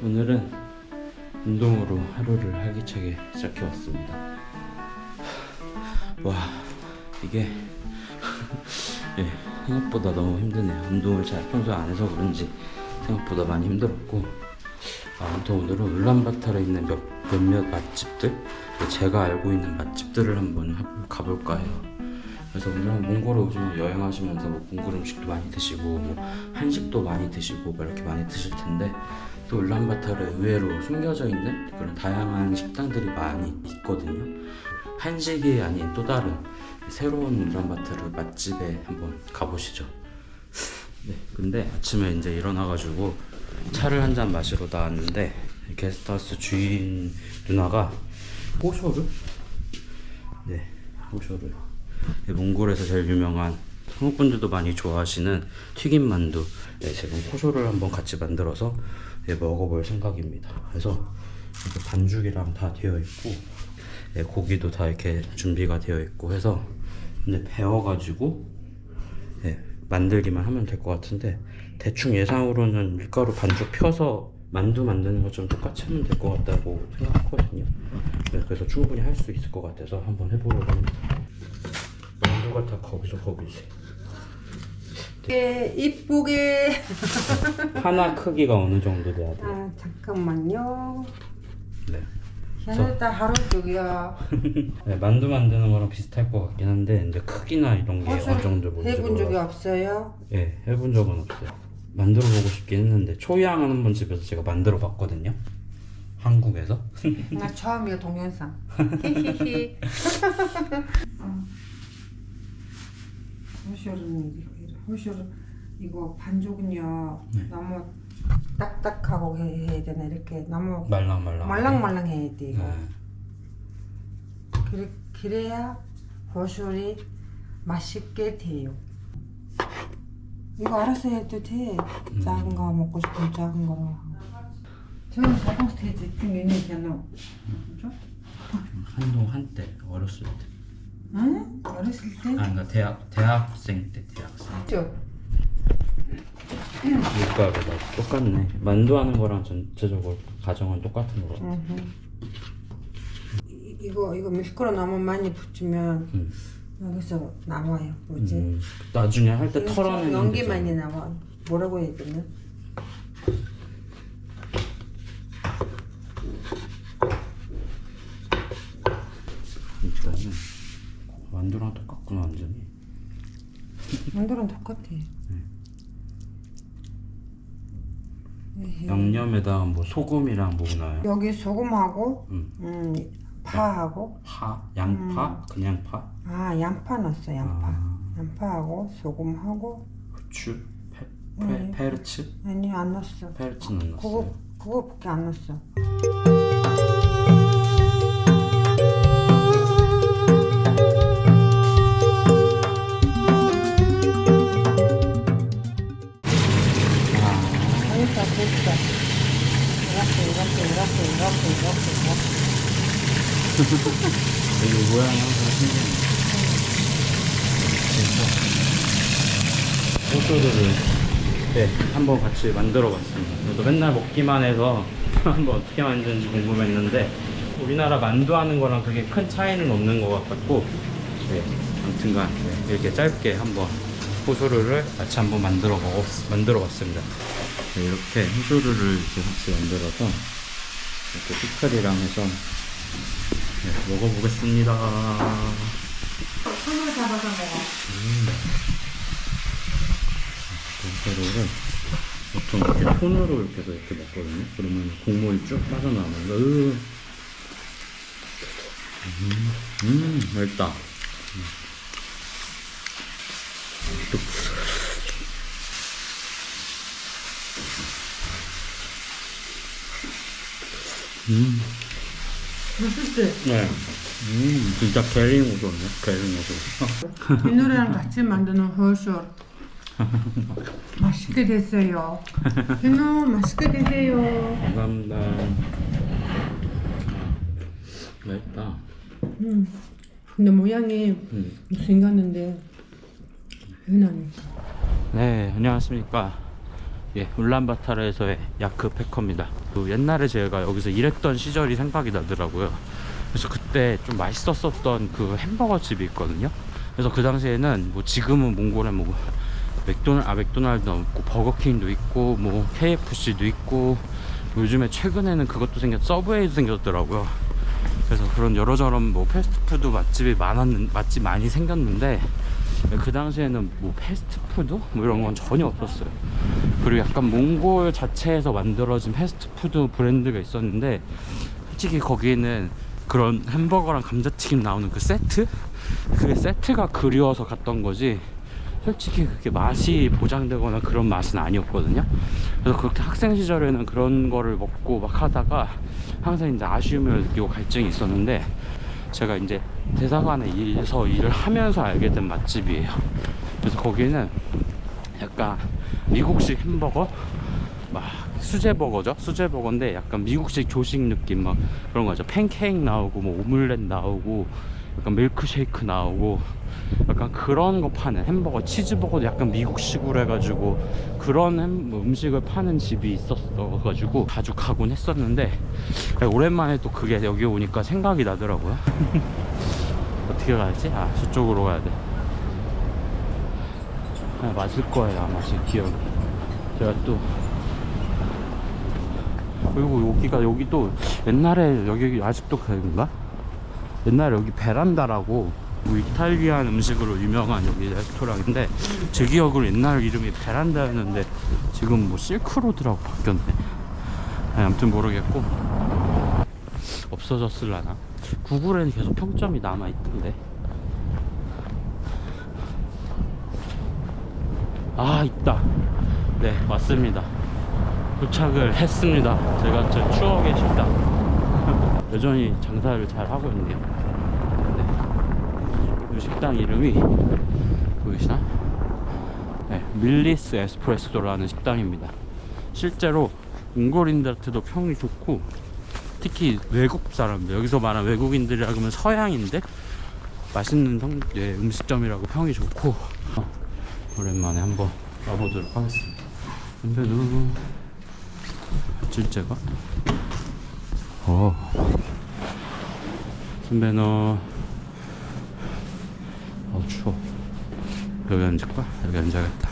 오늘은 운동으로 하루를 활기차게 시작해 왔습니다. 와, 이게 예, 생각보다 너무 힘드네요. 운동을 잘 평소에 안 해서 그런지 생각보다 많이 힘들었고, 아무튼 오늘은 울란바토르에 있는 몇몇 맛집들, 제가 알고 있는 맛집들을 한번 가볼까 해요. 그래서 오늘은 몽골에 오시면 여행하시면서 뭐 몽골 음식도 많이 드시고 뭐 한식도 많이 드시고 뭐 이렇게 많이 드실 텐데, 또 울란바토르에 의외로 숨겨져 있는 그런 다양한 식당들이 많이 있거든요. 한식이 아닌 또 다른 새로운 울란바토르 맛집에 한번 가보시죠. 네, 근데 아침에 이제 일어나가지고 차를 한 잔 마시러 나왔는데, 게스트하우스 주인 누나가 호쇼르? 네, 호쇼르. 몽골에서 제일 유명한, 한국 분들도 많이 좋아하시는 튀김 만두. 네, 지금 호쇼를 한번 같이 만들어서 먹어볼 생각입니다. 그래서 이렇게 반죽이랑 다 되어 있고, 고기도 다 이렇게 준비가 되어 있고 해서 이제 배워가지고 만들기만 하면 될 것 같은데, 대충 예상으로는 밀가루 반죽 펴서 만두 만드는 것처럼 똑같이 하면 될 것 같다고 생각하거든요. 그래서 충분히 할 수 있을 것 같아서 한번 해보려고 합니다. 만두가 다 거기지. 이쁘게. 하나 크기가 어느 정도 돼야 돼요? 아, 잠깐만요. 네. 걔네들 하루 쪽이야. 네, 만두 만드는 거랑 비슷할 것 같긴 한데, 이제 크기나 이런 게 어느 정도 뭔지 해본 적이 몰라서. 없어요? 네, 해본 적은 없어요. 만들어 보고 싶긴 했는데, 초이앙 한번 집에서 제가 만들어 봤거든요. 한국에서. 나 처음이야, 동영상. 히히히. 호쇼르 이거 반죽은요, 네. 너무 딱딱하고 해야 되나, 이렇게 너무 말랑말랑 해야 돼 이거. 네. 그래야 호쇼리 맛있게 돼요. 이거 알아서 해도 돼. 작은 거 먹고 싶으면 작은 거로 하고. 저는 가공 스테이지 메뉴잖아. 그죠? 한때 어렸을 때. 응? 어렸을 때? 그러니까 대학생 때. 그죠? 밀가루가 똑같네. 만두하는 거랑 전체적으로 가정은 똑같은 거 같아. 이거 밀가루 너무 많이 붙이면 여기서 나와요. 뭐지? 나중에 할 때 털어내는 연기 데잖아. 많이 나와. 뭐라고 해야 되나? 일단은 만두랑 똑같구나 완전히. 만두랑 똑같아. 양념에다가 뭐 소금이랑 뭐 넣어요? 여기 소금하고 파하고 양파? 그냥 파? 아, 양파 넣었어. 양파. 아. 양파하고 소금하고 후추? 네. 페르츠? 아니, 안 넣었어. 페르츠는 안 넣었어요. 그거밖에 안 넣었어. 됐다, 됐다. 이 모양이 항상 신기해. 그래서 호소들을 한번 같이 만들어 봤습니다. 저도 맨날 먹기만 해서 한번 어떻게 만드는지 궁금했는데, 우리나라 만두하는 거랑 그게 큰 차이는 없는 것 같고, 아무튼간 이렇게 짧게 한번 호소를 같이 한번 만들어 봤습니다. 이렇게 호소를 이렇게 같이 만들어서 이렇게 피클이랑 해서 먹어보겠습니다. 손으로 잡아서 먹어. 호소를 보통 이렇게 손으로 이렇게 해서 이렇게 먹거든요. 그러면 국물이 쭉 빠져나오면서 맛있다. 맛있지? 네. 진짜 게링 우동이네. 게링 우동. 이 노래랑 같이 만드는 호쇼. 맛있게 됐어요. 현우 맛있게 드세요. 감사합니다. 맛있다. 근데 모양이 생겼는데 흔하네. 네, 안녕하십니까. 예, 울란바타르에서의 야크 패커입니다. 옛날에 제가 여기서 일했던 시절이 생각이 나더라고요. 그래서 그때 좀 맛있었던 그 햄버거 집이 있거든요. 그래서 그 당시에는 뭐 지금은 몽골에 뭐 맥도날드도 있고 버거킹도 있고 뭐 KFC도 있고 요즘에 최근에는 그것도 서브웨이도 생겼더라고요. 그래서 그런 여러저런 뭐 패스트푸드 맛집 많이 생겼는데 그 당시에는 뭐 패스트푸드 뭐 이런 건 전혀 없었어요. 그리고 약간 몽골 자체에서 만들어진 패스트푸드 브랜드가 있었는데 솔직히 거기는 그런 햄버거랑 감자튀김 나오는 그 세트가 그리워서 갔던 거지 솔직히 그렇게 맛이 보장되거나 그런 맛은 아니었거든요. 그래서 그렇게 학생 시절에는 그런 거를 먹고 막 하다가 항상 이제 아쉬움을 느끼고 갈증이 있었는데 제가 이제 대사관에서 일을 하면서 알게 된 맛집이에요. 그래서 거기는 약간 미국식 햄버거 막 수제버거죠. 수제버거인데 약간 미국식 조식 느낌 막 그런 거죠. 팬케이크 나오고 뭐 오믈렛 나오고 약간 밀크쉐이크 나오고 약간 그런 거 파는 햄버거 치즈버거도 약간 미국식으로 해가지고 그런 음식을 파는 집이 있었어가지고 자주 가곤 했었는데 오랜만에 또 그게 여기 오니까 생각이 나더라고요. 어떻게 가야지? 아 저쪽으로 가야 돼. 아, 맞을 거예요 아마 제 기억이. 제가 또 그리고 여기 또 옛날에 여기 아직도 그런가? 옛날에 여기 베란다라고 뭐 이탈리안 음식으로 유명한 여기 레스토랑인데 제 기억으로 옛날 이름이 베란다였는데 지금 뭐 실크로드라고 바뀌었네. 아니, 아무튼 모르겠고 없어졌을라나. 구글에는 계속 평점이 남아있던데. 아 있다. 네 왔습니다. 도착을 했습니다. 제가 저 추억의 식당. 여전히 장사를 잘 하고 있네요. 네. 이 식당 이름이 보이시나? 네, 밀리스 에스프레소라는 식당입니다. 실제로 몽골인들한테도 평이 좋고 특히 외국 사람들, 여기서 말하는 외국인들이라 그러면 서양인데 맛있는 음식점이라고 평이 좋고 오랜만에 한번 와보도록 하겠습니다. 선배도 질제가 선배 너 추워. 여기 앉을까? 여기 앉아야겠다.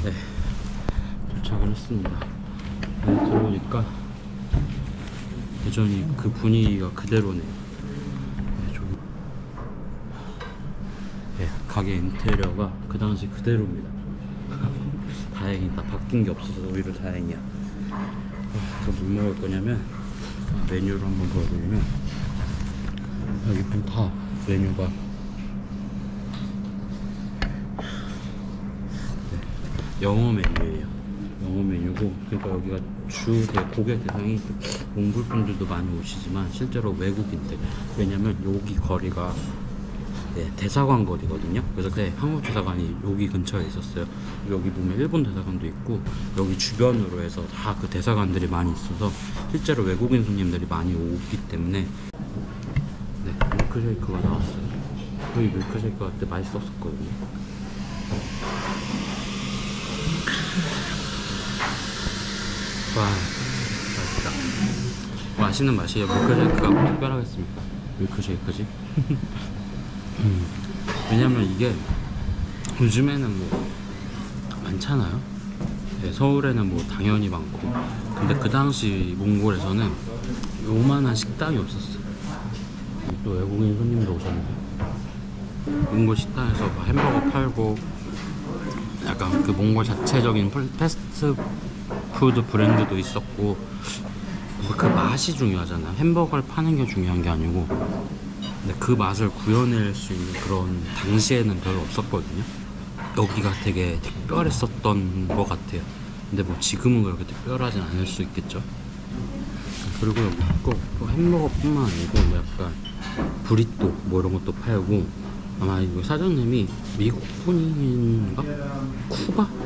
네 도착을 했습니다. 네, 들어오니까 여전히 그 분위기가 그대로네요. 네, 가게 인테리어가 그 당시 그대로입니다. 다행이다. 바뀐 게 없어서 오히려 다행이야. 뭘 먹을 거냐면 메뉴를 한번 보여드리면 여기 보면 다 메뉴가 영어 메뉴예요. 영어 메뉴고 그러니까 여기가 고객 대상이 몽골 분들도 많이 오시지만 실제로 외국인들. 왜냐면 여기 거리가 대사관 거리거든요. 그래서 한국 대사관이 여기 근처에 있었어요. 여기 보면 일본 대사관도 있고 여기 주변으로 해서 다 그 대사관들이 많이 있어서 실제로 외국인 손님들이 많이 오기 때문에 밀크쉐이크가 나왔어요. 여기 밀크쉐이크가 그때 맛있었거든요. 와 맛있다. 맛있는 맛이에요. 밀크쉐이크가 특별하겠습니까? 밀크쉐이크지. 왜냐면 이게 요즘에는 뭐 많잖아요. 네, 서울에는 뭐 당연히 많고 근데 그 당시 몽골에서는 요만한 식당이 없었어요. 또 외국인 손님도 오셨네요. 몽골 식당에서 뭐 햄버거 팔고 약간 그 몽골 자체적인 패스트푸드 브랜드도 있었고 그 맛이 중요하잖아요. 햄버거를 파는 게 중요한 게 아니고 근데 그 맛을 구현할 수 있는 그런 당시에는 별로 없었거든요. 여기가 되게 특별했었던 것 같아요. 근데 뭐 지금은 그렇게 특별하진 않을 수 있겠죠. 그리고 여기 또 햄버거뿐만 아니고 뭐 약간 브리또 뭐 이런 것도 팔고 아마 이거 사장님이 미국 분인가?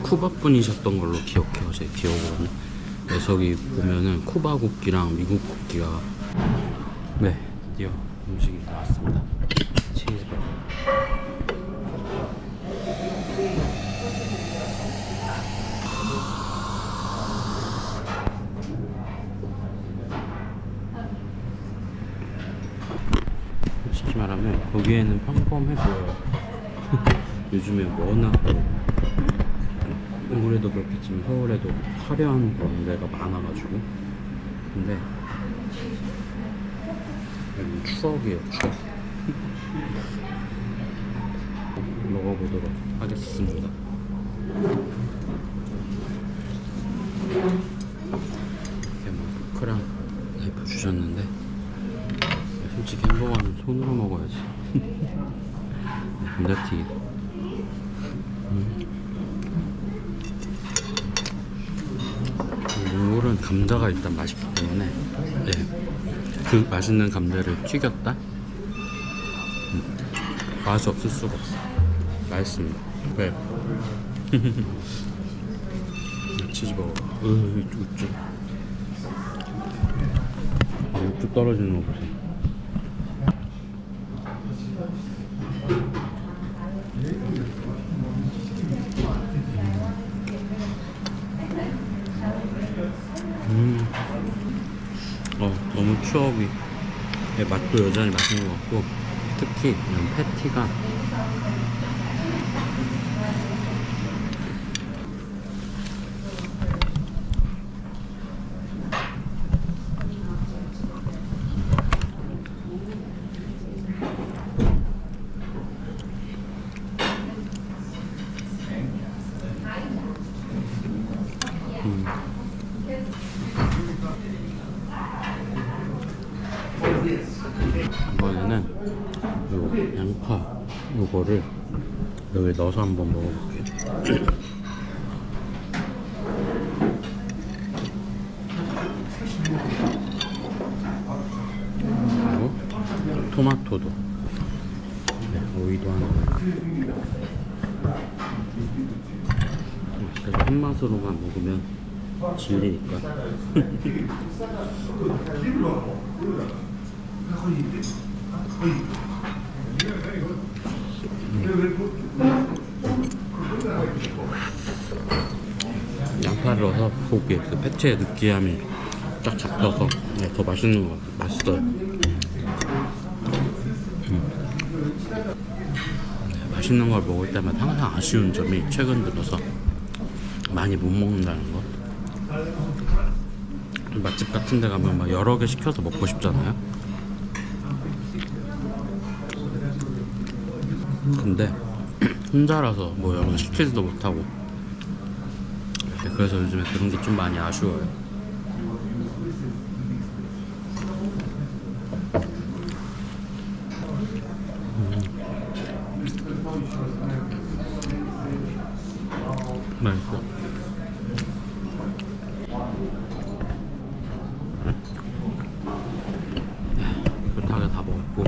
쿠바 분이셨던 걸로 기억해요. 제 기억으로는. 그래서 여기 보면은 쿠바 국기랑 미국 국기가 드디어 음식이 나왔습니다. 치즈버거. 솔직히 말하면 거기에는 평범해 보여요. 요즘에 워낙 올해도 그렇겠지만 서울에도 화려한 그런 데가 많아가지고. 근데 여기 추억이에요, 추억. 먹어보도록 하겠습니다. 이렇게 뭐 포크랑 나이프 주셨는데 솔직히 햄버거는 손으로 먹어야지. 감자튀김. 몽골은 감자가 일단 맛있기 때문에 네, 그 맛있는 감자를 튀겼다? 맛이 없을 수가 없어. 맛있습니다. 네. 치즈버거. 육즙. 육즙 떨어지는 거 보세요. 너무 추억이. 네, 맛도 여전히 맛있는 것 같고, 특히 이런 패티가 이번에는 요 양파 요거를 여기 넣어서 한번 먹어볼게요. 그리고 토마토도, 네, 오이도 하나. 그래서 한 맛으로만 먹으면 질리니까. 양파를 넣어서 고기에 그 패티의 느끼함이 쫙 잡혀서 네, 더 맛있는 것 같아요. 맛있어요. 네, 맛있는 걸 먹을 때마다 항상 아쉬운 점이 최근 들어서 많이 못 먹는다는 거. 맛집 같은 데 가면 막 여러 개 시켜서 먹고 싶잖아요. 근데 혼자라서 뭐 여러 개 시키지도 못하고, 그래서 요즘에 그런 게 좀 많이 아쉬워요. 맛있어. 그렇다게 다 먹었고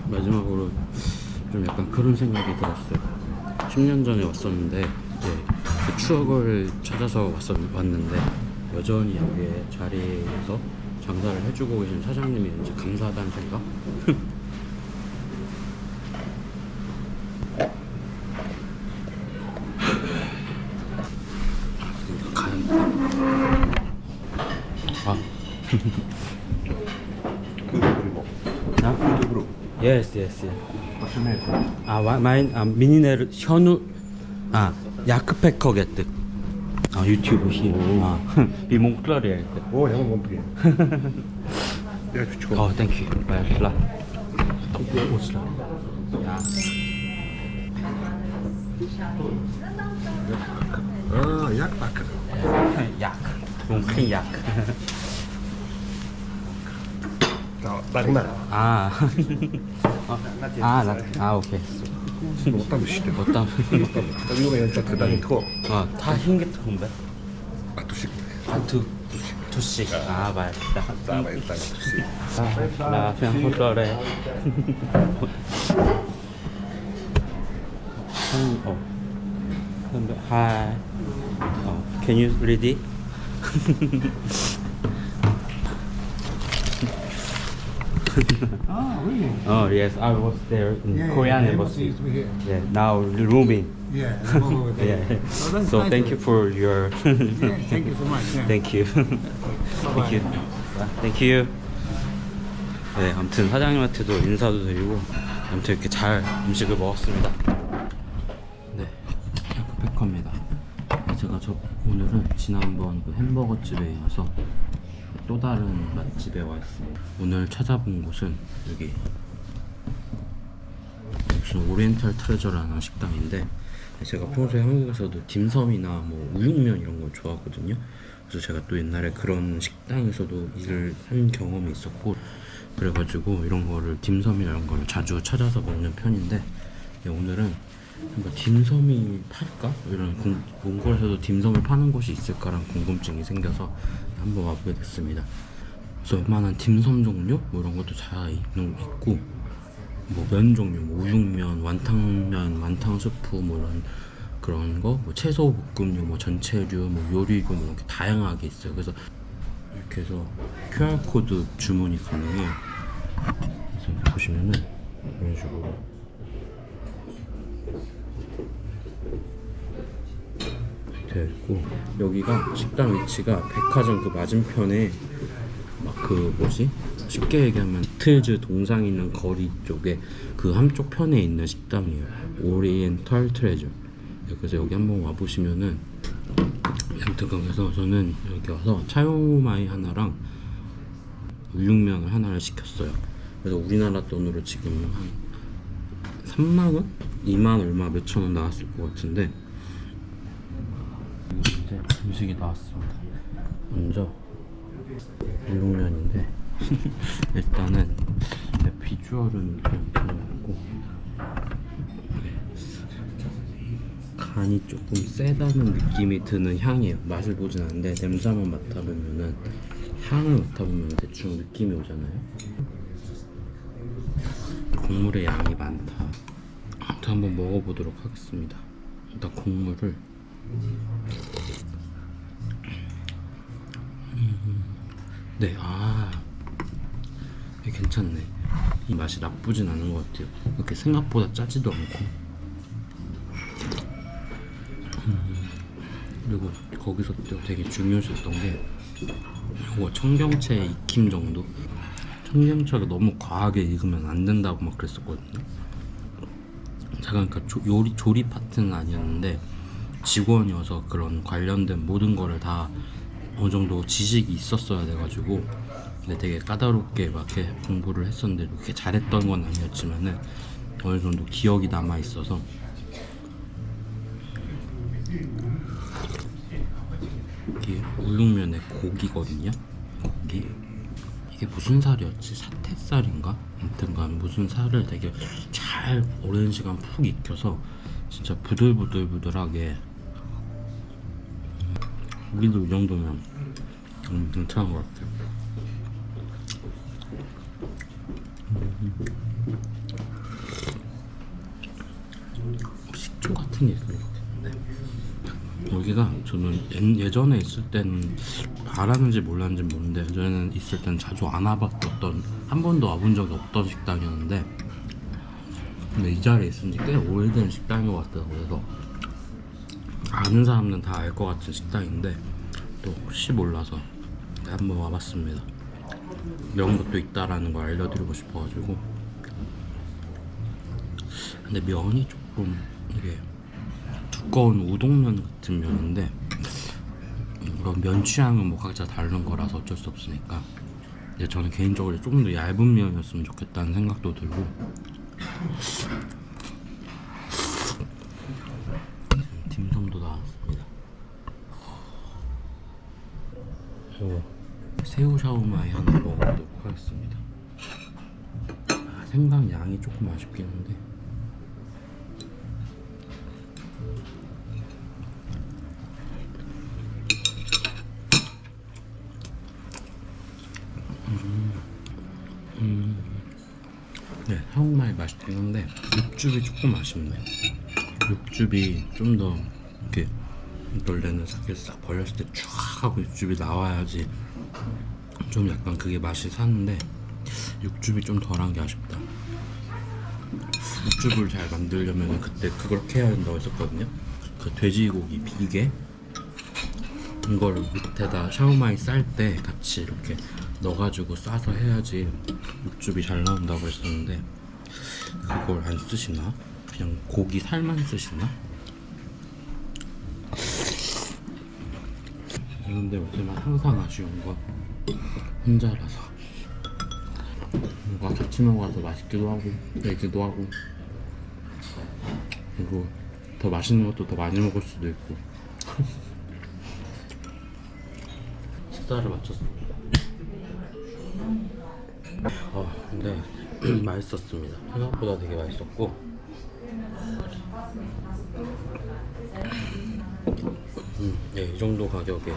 마지막으로 좀 약간 그런 생각이 들었어요. 10년 전에 왔었는데 이제 그 추억을 찾아서 왔는데 여전히 여기에 자리에서 장사를 해주고 계신 사장님이 이제 감사하다는 생각? 아. 유튜브로 Yes, yes, yes. 하시면 미니네르 현우 야크페커게트. 유튜브 시. 비몽클러리에. 오 양은 원피게 야 좋죠. 땡큐. 맛있라. 오스라 야. 약박 약. 몽클 약. 낙나 오케이. 못담 시대 어떤 이거 연사 그다음에 더 다 흰게트 건데? 아투식 두씩. 맛있다. 싸봐 일단 투식 나 그냥 홀러래. Hi. Can you read it? Ah, really? Oh yes, I was there in Korean embassy. used to be here. Yeah, now rooming. Yeah, I'm over there. Yeah. Oh, that's So nice thank of you for your. Yeah, thank you so much. Yeah. Thank you. Thank you. Thank you. 네, 아무튼 사장님한테도 인사도 드리고 아무튼 이렇게 잘 음식을 먹었습니다. 네, 백패커입니다. 제가 오늘은 지난번 그 햄버거 집에 이어서 또 다른 맛집에 와 있습니다. 오늘 찾아본 곳은 여기 무슨 오리엔탈 트레저라는 식당인데, 제가 평소에 한국에서도 딤섬이나 뭐 우육면 이런 거 좋아하거든요. 그래서 제가 또 옛날에 그런 식당에서도 일을 한 경험이 있었고, 그래가지고 이런 거를 딤섬이나 이런 거를 자주 찾아서 먹는 편인데, 오늘은 뭔가 딤섬이 팔까? 이런 몽골에서도 딤섬을 파는 곳이 있을까라는 궁금증이 생겨서 한번 와보게 됐습니다. 그래서 웬만한 딤섬 종류 뭐 이런 것도 잘 있고, 뭐 면 종류, 뭐 우육면, 완탕면, 완탕 스프 뭐 이런 그런 거, 뭐 채소 볶음류, 뭐 전체류, 뭐 요리류 뭐 이렇게 다양하게 있어요. 그래서 이렇게 해서 QR 코드 주문이 가능해요. 그래서 보시면은 이런 식으로 되어 있고, 여기가 식당 위치가 백화점 그 맞은편에 막 그 뭐지? 쉽게 얘기하면 트즈 동상 있는 거리 쪽에 그 한쪽 편에 있는 식당이에요. 오리엔탈 트레저. 그래서 여기 한번 와 보시면은, 아무튼 그래서 저는 여기 와서 차요마이 하나랑 우육면을 하나를 시켰어요. 그래서 우리나라 돈으로 지금 한 3만원? 2만 얼마 몇천원 나왔을 것 같은데, 이제 음식이 나왔습니다. 먼저 우육면인데 일단은 비주얼은 그냥 별로고, 간이 조금 세다는 느낌이 드는 향이에요. 맛을 보진 않는데 냄새만 맡아보면은, 향을 맡아보면 대충 느낌이 오잖아요. 국물의 양이 많다. 아무튼 한번 먹어보도록 하겠습니다. 일단 국물을 네, 이게 괜찮네. 이 맛이 나쁘진 않은 것 같아요. 이렇게 생각보다 짜지도 않고. 그리고 거기서 또 되게 중요했던 게 이거 청경채 익힘 정도. 청경채가 너무 과하게 익으면 안 된다고 막 그랬었거든요. 제가 그러니까 조리 파트는 아니었는데 직원이어서 그런 관련된 모든 거를 다 어느 정도 지식이 있었어야 돼가지고, 근데 되게 까다롭게 막 이렇게 공부를 했었는데 그렇게 잘했던 건 아니었지만은 어느 정도 기억이 남아 있어서. 이게 우육면의 고기거든요. 고기. 이게 무슨 살이었지? 사태살인가? 아무튼간 무슨 살을 되게 잘 오랜 시간 푹 익혀서 진짜 부들부들부들하게. 고기도 이 정도면 괜찮은 것 같아요. 식초 같은 게 있으면 좋겠는데, 여기가 저는 예전에 있을 때는 알았는지 몰랐는지 모르는데, 예전에는 있을 때는 자주 안 와봤던, 한 번도 와본 적이 없던 식당이었는데, 근데 이 자리에 있은 지 꽤 오래된 식당인 것 같더라고요. 그래서 아는 사람은 다 알 것 같은 식당인데 또 혹시 몰라서 한번 와봤습니다. 이런 것도 있다라는 걸 알려드리고 싶어가지고. 근데 면이 조금 이게 두꺼운 우동면 같은 면인데, 그런 면 취향은 뭐 각자 다른 거라서 어쩔 수 없으니까, 근데 저는 개인적으로 조금 더 얇은 면이었으면 좋겠다는 생각도 들고. 딤섬도 나왔습니다. 새우 샤오마이 하나 먹어보도록 하겠습니다. 생강 양이 조금 아쉽긴 한데, 네, 샤오마이 맛있긴 한데 육즙이 조금 아쉽네요. 육즙이 좀 더 이렇게, 원래는 사실 싹 벌렸을 때 쫙 하고 육즙이 나와야지 좀 약간 그게 맛이 사는데, 육즙이 좀 덜한 게 아쉽다. 육즙을 잘 만들려면 그때 그렇게 해야 된다고 했었거든요. 그 돼지고기 비계 이걸 밑에다 샤오마이 쌀 때 같이 이렇게 넣어가지고 싸서 해야지 육즙이 잘 나온다고 했었는데 그걸 안 쓰시나? 그냥 고기 살만 쓰시나? 그런데 요즘은 항상 아쉬운 건 혼자라서 뭔가 같이 먹어야 더 맛있기도 하고 되기도 하고 그리고 더 맛있는 것도 더 많이 먹을 수도 있고 식사를 마쳤습니다. 근데 맛있었습니다. 생각보다 되게 맛있었고 네, 이 정도 가격에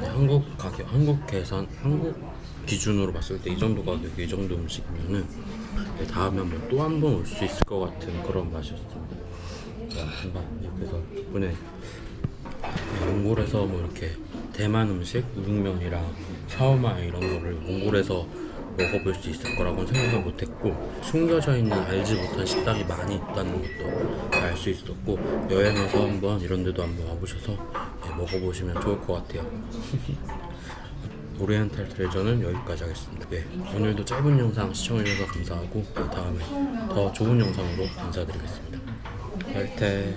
한국 기준으로 봤을 때 이 정도 가격에 이 정도 음식이면은 다음에 한번 또 한 번 올 수 있을 것 같은 그런 맛이었습니다. 그래서 덕분에 몽골에서 뭐 이렇게 대만 음식, 우육면이랑 샤오마이 이런 거를 몽골에서 먹어볼 수 있을 거라고는 생각을 못했고 숨겨져 있는 알지 못한 식당이 많이 있다는 것도 알 수 있었고 여행에서 한번 이런 데도 한번 와보셔서 먹어보시면 좋을 것 같아요. 오리엔탈 트레저는 여기까지 하겠습니다. 오늘도 짧은 영상 시청해주셔서 감사하고 다음에 더 좋은 영상으로 인사드리겠습니다. 열태